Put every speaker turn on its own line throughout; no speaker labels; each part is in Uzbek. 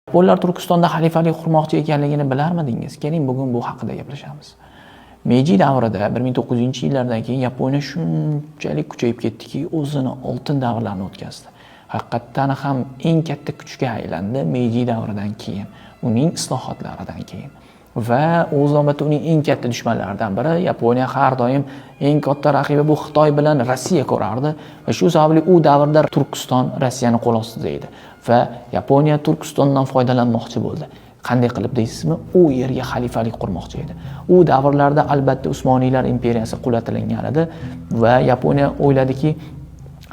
Yaponlar Turkistonda xalifalik qurmoqchi ekanligini bilarmidingiz? Keling bugun bu haqida gaplashamiz. Meiji davrida 1900-yillardan keyin Yaponiya shunchalik kuchayib ketdiki, o'zini oltin davrlarini o'tkazdi. Haqiqatan ham eng katta kuchga aylandi Meiji davridan keyin, uning islohotlaridan keyin. Va o'z navbatida uning eng katta dushmanlaridan biri Yaponiya har doim eng katta raqibi bu Xitoy bilan Rossiya ko'rardi va shu sababli u davrda Turkiston Rossiyani qo'l ostida edi va Yaponiya Turkistondan foydalanmoqchi bo'ldi. Qanday qilib deysizmi? U yerga xalifalik qurmoqchi edi. U davrlarda albatta Usmoniylar imperiyasi qulatilingan edi va Yaponiya o'yladiki,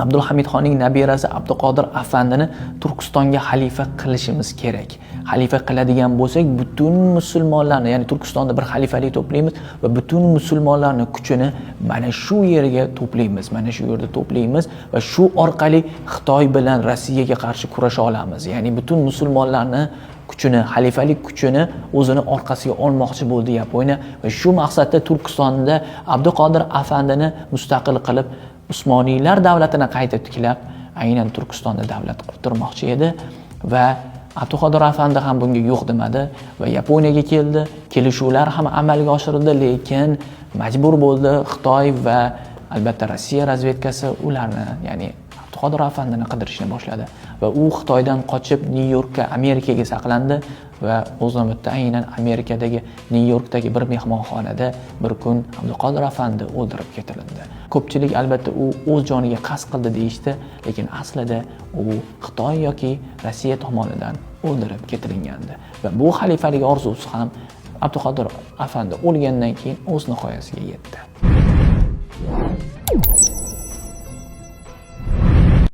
Abdulhamid Xonning nabirasi Abduqodir Afandini Turkistonga xalifa qilishimiz kerak. Xalifa qiladigan bo'lsak, butun musulmonlarni, ya'ni Turkistonda bir xalifalik to'playmiz va butun musulmonlarning kuchini mana shu yerga to'playmiz, mana shu yerda to'playmiz va shu orqali Xitoy bilan Rossiyaga qarshi kurasha olamiz. Ya'ni butun musulmonlarni kuchini, xalifalik kuchini o'zini orqasiga olmoqchi bo'ldi Yaponiya va shu maqsadda Turkistonda Abduqodir Afandini mustaqil qilib Usmoniylar davlatini qayta tiklab, aynan Turkistonda davlat qurdirmoqchi edi va Abduqodir Afandi ham bunga yo'q demadi va Yaponiyaga keldi. Kelishuvlar ham amalga oshirildi, lekin majbur bo'ldi Xitoy va albatta Rossiya razvedkasi ularni, ya'ni Abduqodir Afandini qidirishni boshladi va u Xitoydan qochib Nyu-Yorkka, Amerikaga saqlandi va o'z navbatida aynan Amerikadagi Nyu-Yorkdagi bir mehmonxonada bir kun Abduqodir Afandi o'ldirib ketildi. Ko'pchilik albatta u o'z joniga qasd qildi deyishdi, lekin aslida u Xitoy yoki Rossiya tomonidan o'ldirib ketilgandi va bu xalifalik orzusi ham Abduqodir Afandi o'lgandan keyin o'z nihoyasiga yetdi.